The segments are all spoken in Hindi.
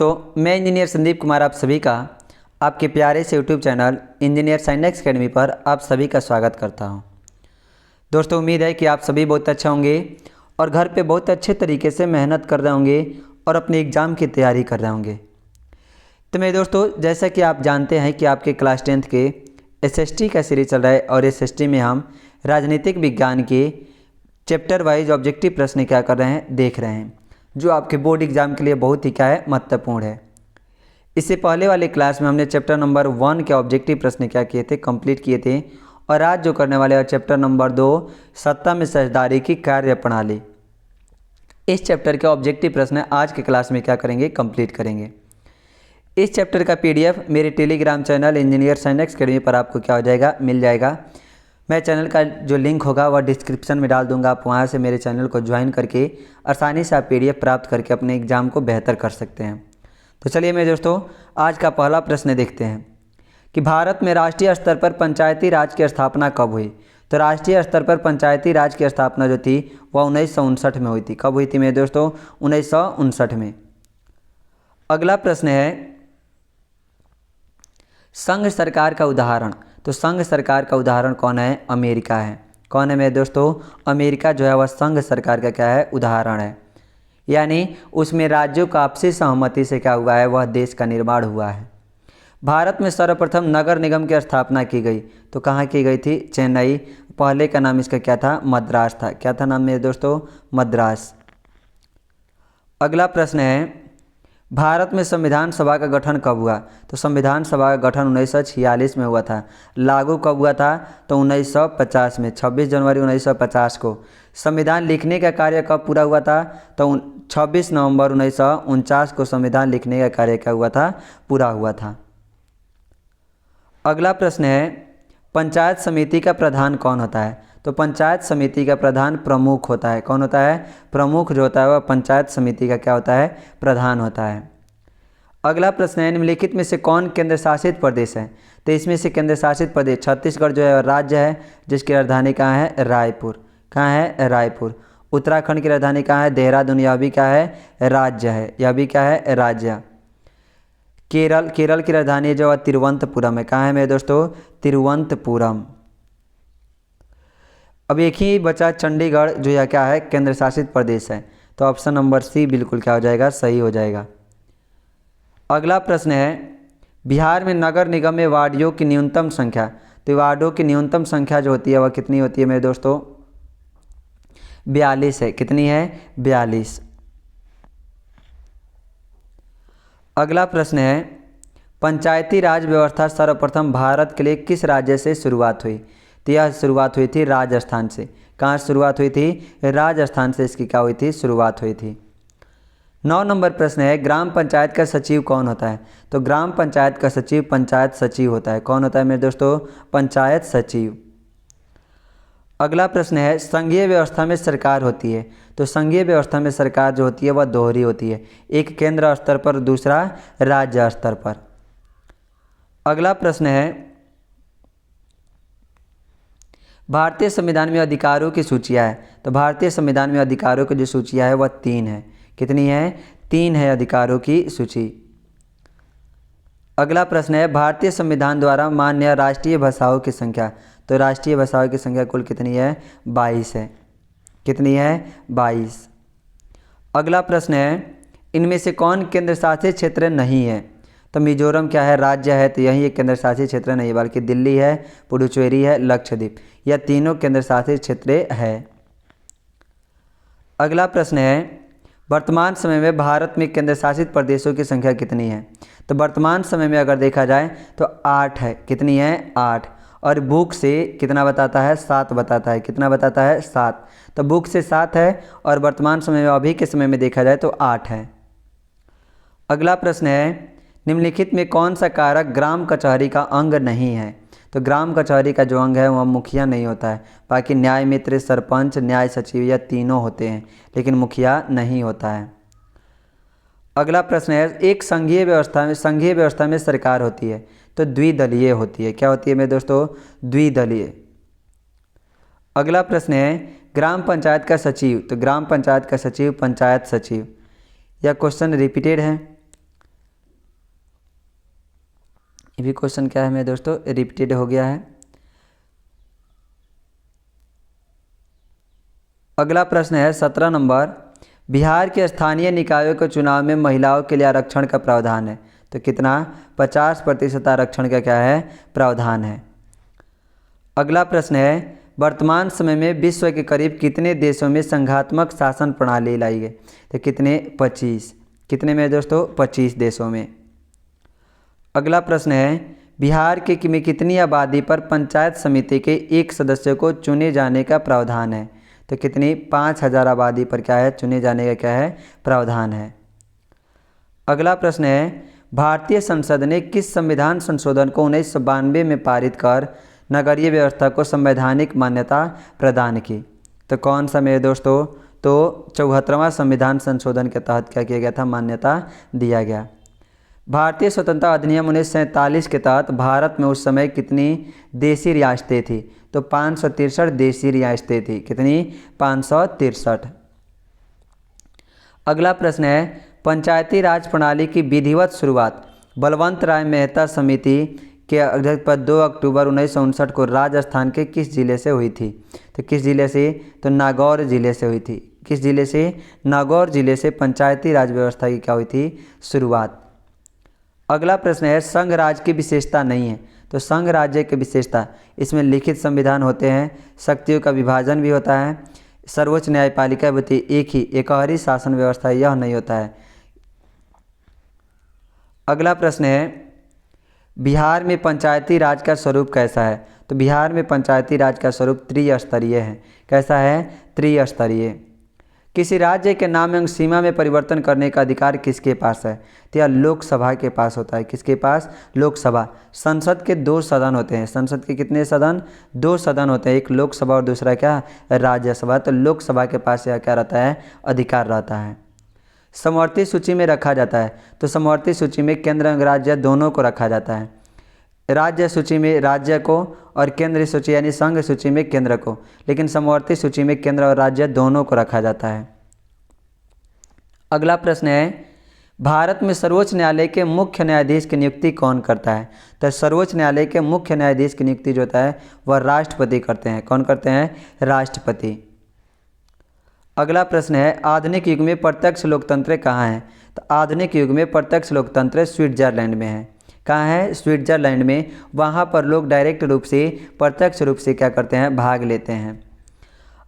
दोस्तों, मैं इंजीनियर संदीप कुमार आप सभी का आपके प्यारे से YouTube channel engineer science academy पर आप सभी का स्वागत करता हूं। दोस्तों, उम्मीद है कि आप सभी बहुत अच्छे होंगे और घर पे बहुत अच्छे तरीके से मेहनत कर रहे होंगे और अपने एग्ज़ाम की तैयारी कर रहे होंगे। तो मेरे दोस्तों, जैसा कि आप जानते हैं कि आपके क्लास 10th के एसएसटी का सीरीज चल रहा है और एसएसटी में हम राजनीतिक विज्ञान के चैप्टर वाइज ऑब्जेक्टिव प्रश्न क्या कर रहे हैं, देख रहे हैं, जो आपके बोर्ड एग्जाम के लिए बहुत ही क्या है, महत्वपूर्ण है। इससे पहले वाले क्लास में हमने चैप्टर नंबर 1 के ऑब्जेक्टिव प्रश्न क्या किए थे, कंप्लीट किए थे। और आज जो करने वाले हैं चैप्टर नंबर 2 सत्ता में साझेदारी की कार्य प्रणाली, इस चैप्टर के ऑब्जेक्टिव प्रश्न आज के क्लास में क्या करेंगे, कंप्लीट करेंगे। इस चैप्टर का पीडीएफ मेरे Telegram channel engineer science academy पर आपको क्या हो जाएगा, मिल जाएगा। मैं चैनल का जो लिंक होगा वह डिस्क्रिप्शन में डाल दूंगा, आप वहां से मेरे चैनल को ज्वाइन करके आसानी से आप पीडीएफ प्राप्त करके अपने एग्जाम को बेहतर कर सकते हैं। तो चलिए मेरे दोस्तों, आज का पहला प्रश्न देखते हैं कि भारत में राष्ट्रीय स्तर पर पंचायती राज की स्थापना कब हुई। तो राष्ट्रीय स्तर पर पंचायती राज की स्थापना जो थी वह 1959 में हुई थी। कब हुई थी मेरे दोस्तों, 1959 में। अगला प्रश्न है संघ सरकार का उदाहरण। तो संघ सरकार का उदाहरण कौन है, अमेरिका है। कौन है मेरे दोस्तों, अमेरिका जो है वह संघ सरकार का क्या है, उदाहरण है। यानी उसमें राज्यों का आपसी सहमति से क्या हुआ है, वह देश का निर्माण हुआ है। भारत में सर्वप्रथम नगर निगम की स्थापना की गई। तो कहाँ की गई थी, चेन्नई। पहले का नाम इसका क्या था, मद्रास था। क्या था नाम मेरे दोस्तों, मद्रास। अगला प्रश्न है भारत में संविधान सभा का गठन कब हुआ। तो संविधान सभा का गठन 1946 में हुआ था। लागू कब हुआ था, तो 1950 में, 26 जनवरी 1950 को। संविधान लिखने का कार्य कब पूरा हुआ था, तो 26 नवंबर 1949 को संविधान लिखने का कार्य क्या हुआ था, पूरा हुआ था। अगला प्रश्न है पंचायत समिति का प्रधान कौन होता है। तो पंचायत समिति का प्रधान प्रमुख होता है। कौन होता है, प्रमुख जो होता है वह पंचायत समिति का क्या होता है, प्रधान होता है। अगला प्रश्न है निम्नलिखित में से कौन केंद्र शासित प्रदेश है। तो इसमें से केंद्र शासित प्रदेश छत्तीसगढ़ जो है राज्य है, जिसकी राजधानी कहाँ है, रायपुर। कहाँ है, रायपुर। उत्तराखंड की राजधानी कहाँ है, देहरादून। यह भी क्या है, राज्य है। यह भी क्या है, राज्य। केरल की राजधानी जो है तिरुवनंतपुरम है। कहाँ है मेरे दोस्तों, तिरुवनंतपुरम। अब एक ही बचा चंडीगढ़, जो यह क्या है, केंद्र शासित प्रदेश है। तो ऑप्शन नंबर सी बिल्कुल क्या हो जाएगा, सही हो जाएगा। अगला प्रश्न है बिहार में नगर निगम में वार्डों की न्यूनतम संख्या। तो वार्डों की न्यूनतम संख्या जो होती है वह कितनी होती है मेरे दोस्तों, 42 है। कितनी है, 42। अगला प्रश्न है पंचायती राज व्यवस्था सर्वप्रथम भारत के लिए किस राज्य से शुरुआत हुई। तो यह शुरुआत हुई थी राजस्थान से। कहाँ शुरुआत हुई थी, राजस्थान से इसकी क्या हुई थी, शुरुआत हुई थी। 9 नंबर प्रश्न है ग्राम पंचायत का सचिव कौन होता है। तो ग्राम पंचायत का सचिव पंचायत सचिव होता है। कौन होता है मेरे दोस्तों, पंचायत सचिव। अगला प्रश्न है संघीय व्यवस्था में सरकार होती है। तो संघीय व्यवस्था में सरकार जो होती है वह दोहरी होती है, एक केंद्र स्तर पर, दूसरा राज्य स्तर पर। अगला प्रश्न है भारतीय संविधान में अधिकारों की सूचियाँ है। तो भारतीय संविधान में अधिकारों की जो सूचियाँ है वह 3 है। कितनी है, 3 है अधिकारों की सूची। अगला प्रश्न है भारतीय संविधान द्वारा मान्य राष्ट्रीय भाषाओं की संख्या। तो राष्ट्रीय भाषाओं की संख्या कुल कितनी है, 22 है। कितनी है, 22। अगला प्रश्न है इनमें से कौन केंद्र शासित क्षेत्र नहीं है। तो मिजोरम क्या है, राज्य है, तो यही एक केंद्र शासित क्षेत्र नहीं, बल्कि दिल्ली है, पुडुचेरी है, लक्षद्वीप। यह तीनों केंद्र शासित क्षेत्र है। अगला प्रश्न है वर्तमान समय में भारत में केंद्र शासित प्रदेशों की संख्या कितनी है। तो वर्तमान समय में अगर देखा जाए तो 8 है। कितनी है, 8। और बुक से कितना बताता है, 7 बताता है। कितना बताता है, 7। तो बुक से 7 है और वर्तमान समय में, अभी के समय में देखा जाए तो 8 है। अगला प्रश्न है निम्नलिखित में कौन सा कारक ग्राम कचहरी का अंग नहीं है। तो ग्राम कचहरी का जो अंग है वह मुखिया नहीं होता है, बाकी न्याय मित्र, सरपंच, न्याय सचिव यह तीनों होते हैं, लेकिन मुखिया नहीं होता है। अगला प्रश्न है एक संघीय व्यवस्था में सरकार होती है तो द्विदलीय होती है। क्या होती है मेरे दोस्तों, द्विदलीय। अगला प्रश्न है ग्राम पंचायत का सचिव। तो ग्राम पंचायत का सचिव पंचायत सचिव। यह क्वेश्चन रिपीटेड है। ये भी क्वेश्चन क्या है मेरे दोस्तों, रिपीटेड हो गया है। अगला प्रश्न है 17 नंबर, बिहार के स्थानीय निकायों के चुनाव में महिलाओं के लिए आरक्षण का प्रावधान है। तो कितना, 50% आरक्षण का क्या है, प्रावधान है। अगला प्रश्न है, वर्तमान समय में विश्व के करीब कितने देशों में संघात्मक शासन प्रणाली लाई गई। तो कितने, 25। कितने में दोस्तों, 25 देशों में। अगला प्रश्न है, बिहार के में कितनी आबादी पर पंचायत समिति के एक सदस्य को चुने जाने का प्रावधान है। तो कितनी, 5000 आबादी पर क्या है, चुने जाने का क्या है, प्रावधान है। अगला प्रश्न है, भारतीय संसद ने किस संविधान संशोधन को 1992 में पारित कर नगरीय व्यवस्था को संवैधानिक मान्यता प्रदान की। तो कौन सा मेरे दोस्तों, तो 74वां संविधान संशोधन के तहत क्या किया गया था, मान्यता दिया गया। भारतीय स्वतंत्रता अधिनियम 1947 के तहत भारत में उस समय कितनी देशी रियासतें थी। तो 563 देशी रियासतें थी। कितनी, 563। अगला प्रश्न है, पंचायती राज प्रणाली की विधिवत शुरुआत बलवंत राय मेहता समिति के अध्यक्ष पर 2 अक्टूबर 1959 को राजस्थान के किस जिले से हुई थी। तो किस जिले से, तो नागौर जिले से हुई थी। किस जिले से, नागौर जिले से पंचायती राज व्यवस्था की क्या हुई थी, शुरुआत। अगला प्रश्न है, संघ राज्य की विशेषता नहीं है। तो संघ राज्य की विशेषता, इसमें लिखित संविधान होते हैं, शक्तियों का विभाजन भी होता है, सर्वोच्च न्यायपालिका होती है, एक ही एकहरी शासन व्यवस्था, यह नहीं होता है। अगला प्रश्न है, बिहार में पंचायती राज का स्वरूप कैसा है। तो बिहार में पंचायती राज का स्वरूप त्रिस्तरीय है। कैसा है, त्रिस्तरीय। किसी राज्य के नाम एवं सीमा में परिवर्तन करने का अधिकार किसके पास है। तो यह लोकसभा के पास होता है। किसके पास, लोकसभा। संसद के 2 सदन होते हैं। संसद के कितने सदन, 2 सदन होते हैं, एक लोकसभा और दूसरा क्या, राज्यसभा। तो लोकसभा के पास यह क्या रहता है, अधिकार रहता है। समवर्ती सूची में रखा जाता है। तो समवर्ती सूची में केंद्र एवं राज्य दोनों को रखा जाता है। राज्य सूची में राज्य को और केंद्रीय सूची यानी संघ सूची में केंद्र को, लेकिन समवर्ती सूची में केंद्र और राज्य दोनों को रखा जाता है। अगला प्रश्न है, भारत में सर्वोच्च न्यायालय के मुख्य न्यायाधीश की नियुक्ति कौन करता है। तो सर्वोच्च न्यायालय के मुख्य न्यायाधीश की नियुक्ति जो होता है वह राष्ट्रपति करते हैं। कौन करते हैं, राष्ट्रपति। अगला प्रश्न है, आधुनिक युग में प्रत्यक्ष लोकतंत्र कहाँ है। तो आधुनिक युग में प्रत्यक्ष लोकतंत्र स्विट्जरलैंड में है। कहाँ है, स्विट्जरलैंड में। वहाँ पर लोग डायरेक्ट रूप से, प्रत्यक्ष रूप से क्या करते हैं, भाग लेते हैं।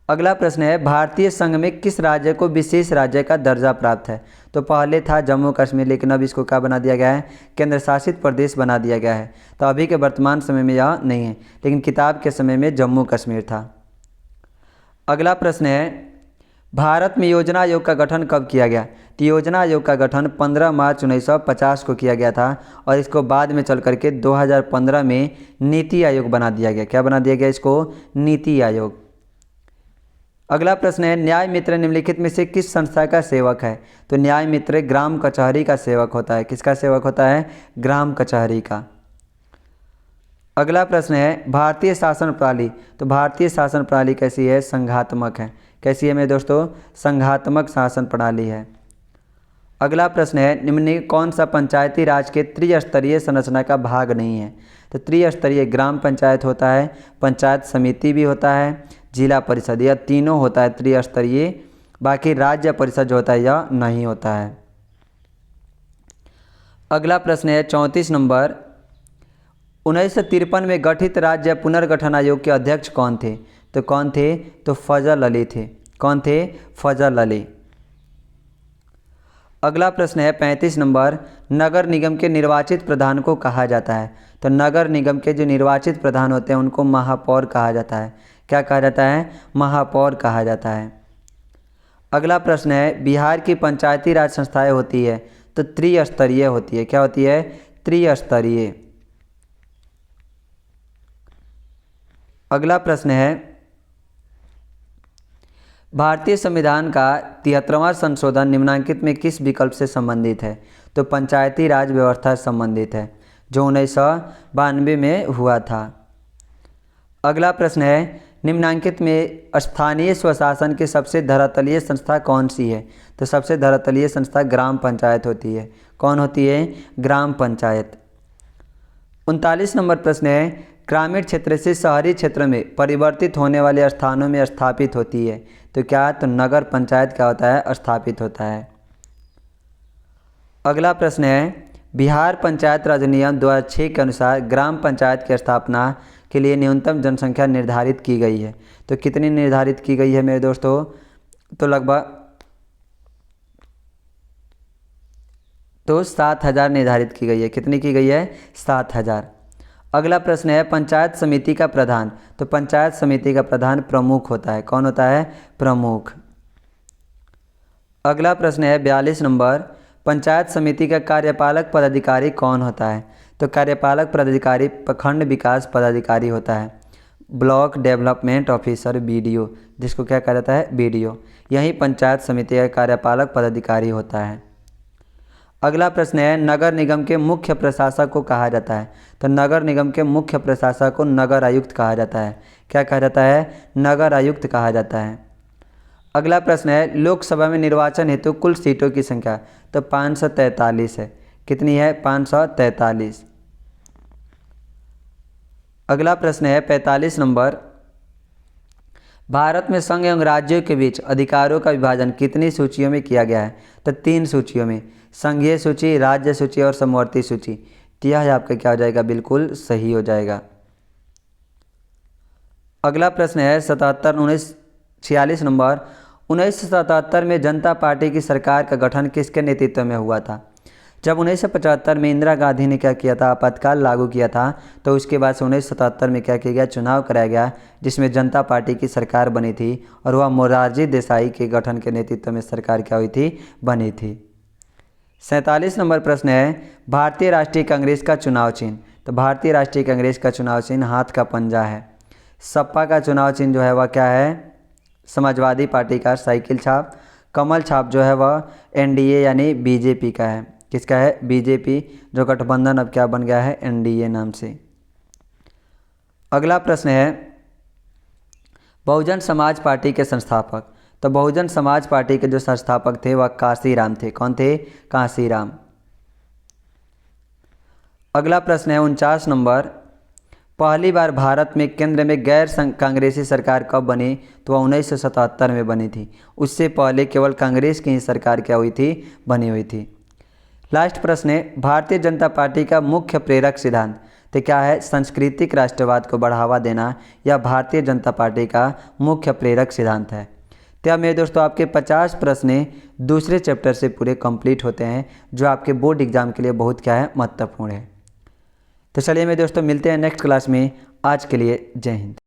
अगला प्रश्न है, भारतीय संघ में किस राज्य को विशेष राज्य का दर्जा प्राप्त है। तो पहले था जम्मू कश्मीर, लेकिन अब इसको क्या बना दिया गया है, केंद्र शासित प्रदेश बना दिया गया है। तो अभी के वर्तमान समय में यह नहीं है, लेकिन किताब के समय में जम्मू कश्मीर था। अगला प्रश्न है, भारत में योजना आयोग का गठन कब किया गया। तो योजना आयोग का गठन 15 मार्च 1950 को किया गया था और इसको बाद में चल करके 2015 में नीति आयोग बना दिया गया। क्या बना दिया गया इसको, नीति आयोग। अगला प्रश्न है, न्याय मित्र निम्नलिखित में से किस संस्था का सेवक है। तो न्याय मित्र ग्राम कचहरी का सेवक होता है। किसका सेवक होता है, ग्राम कचहरी का। अगला प्रश्न है, भारतीय शासन प्रणाली। तो भारतीय शासन प्रणाली कैसी है, संघात्मक है। कैसी है मेरे दोस्तों, संघात्मक शासन प्रणाली है। अगला प्रश्न है, निम्न में कौन सा पंचायती राज के त्रिस्तरीय संरचना का भाग नहीं है। तो त्रिस्तरीय ग्राम पंचायत होता है, पंचायत समिति भी होता है, जिला परिषद, यह तीनों होता है त्रिस्तरीय। बाकी राज्य परिषद जो होता है यह नहीं होता है। अगला प्रश्न है 34 नंबर, 1953 में गठित राज्य पुनर्गठन आयोग के अध्यक्ष कौन थे। तो कौन थे, तो फजल अली थे। कौन थे, फजल अली। अगला प्रश्न है 35 नंबर, नगर निगम के निर्वाचित प्रधान को कहा जाता है। तो नगर निगम के जो निर्वाचित प्रधान होते हैं उनको महापौर कहा जाता है। क्या कहा जाता है, महापौर कहा जाता है। अगला प्रश्न है, बिहार की पंचायती राज संस्थाएं होती है तो त्रिस्तरीय होती है। क्या होती है, त्रिस्तरीय। अगला प्रश्न है, भारतीय संविधान का 73वां संशोधन निम्नांकित में किस विकल्प से संबंधित है। तो पंचायती राज व्यवस्था से संबंधित है, जो 1992 में हुआ था। अगला प्रश्न है, निम्नांकित में स्थानीय स्वशासन की सबसे धरातलीय संस्था कौन सी है। तो सबसे धरातलीय संस्था ग्राम पंचायत होती है। कौन होती है, ग्राम पंचायत। 39 नंबर प्रश्न है, ग्रामीण क्षेत्र से शहरी क्षेत्र में परिवर्तित होने वाले स्थानों में स्थापित होती है। तो क्या? तो नगर पंचायत क्या होता है? स्थापित होता है। अगला प्रश्न है, बिहार पंचायत राज अधिनियम 2006 के अनुसार ग्राम पंचायत की स्थापना के लिए न्यूनतम जनसंख्या निर्धारित की गई है। तो कितनी निर्धारित की गई है मेरे दोस्तों? तो लगभग 7,000 निर्धारित की गई है। कितनी की गई है? 7,000। अगला प्रश्न है, पंचायत समिति का प्रधान। तो पंचायत समिति का प्रधान प्रमुख होता है। कौन होता है? प्रमुख। अगला प्रश्न है 42 नंबर, पंचायत समिति का कार्यपालक पदाधिकारी कौन होता है? तो कार्यपालक पदाधिकारी प्रखंड विकास पदाधिकारी होता है, ब्लॉक डेवलपमेंट ऑफिसर BDO, जिसको क्या कहा जाता है? BDO। यही पंचायत समिति का कार्यपालक पदाधिकारी होता है। अगला प्रश्न है, नगर निगम के मुख्य प्रशासक को कहा जाता है। तो नगर निगम के मुख्य प्रशासक को नगर आयुक्त कहा जाता है। क्या कहा जाता है? नगर आयुक्त कहा जाता है। अगला प्रश्न है, लोकसभा में निर्वाचन हेतु कुल सीटों की संख्या। तो 543 है। कितनी है? 543। अगला प्रश्न है 45 नंबर, भारत में संघ एवं राज्यों के बीच अधिकारों का विभाजन कितनी सूचियों में किया गया है? तो 3 सूचियों में, संघीय सूची, राज्य सूची और समवर्ती सूची। तो यह आपका क्या हो जाएगा? बिल्कुल सही हो जाएगा। अगला प्रश्न है 46 नंबर, 1977 में जनता पार्टी की सरकार का गठन किसके नेतृत्व में हुआ था? जब 1975 में इंदिरा गांधी ने क्या किया था? आपातकाल लागू किया था। तो उसके बाद से 1977 में क्या किया गया? चुनाव कराया गया, जिसमें जनता पार्टी की सरकार बनी थी और वह मोरारजी देसाई के गठन के नेतृत्व में सरकार क्या हुई थी? बनी थी। 47 नंबर प्रश्न है, भारतीय राष्ट्रीय कांग्रेस का चुनाव चिन्ह। तो भारतीय राष्ट्रीय कांग्रेस का चुनाव चिन्ह हाथ का पंजा है। सपा का चुनाव चिन्ह जो है वह क्या है? समाजवादी पार्टी का साइकिल छाप। कमल छाप जो है वह NDA यानी BJP का है। किसका है? BJP, जो गठबंधन अब क्या बन गया है? NDA नाम से। अगला प्रश्न है, बहुजन समाज पार्टी के संस्थापक। तो बहुजन समाज पार्टी के जो संस्थापक थे वह कांशीराम थे। कौन थे? कांशीराम। अगला प्रश्न है 49 नंबर, पहली बार भारत में केंद्र में गैर कांग्रेसी सरकार कब बनी? तो वह 1977 में बनी थी। उससे पहले केवल कांग्रेस की ही सरकार क्या हुई थी? बनी हुई थी। लास्ट प्रश्न है, भारतीय जनता पार्टी का मुख्य प्रेरक सिद्धांत। तो क्या है? सांस्कृतिक राष्ट्रवाद को बढ़ावा देना या भारतीय जनता पार्टी का मुख्य प्रेरक सिद्धांत है। तो मेरे दोस्तों आपके 50 प्रश्न दूसरे चैप्टर से पूरे कंप्लीट होते हैं, जो आपके बोर्ड एग्जाम के लिए बहुत क्या है? महत्वपूर्ण है। तो चलिए मेरे दोस्तों मिलते हैं नेक्स्ट क्लास में। आज के लिए जय हिंद।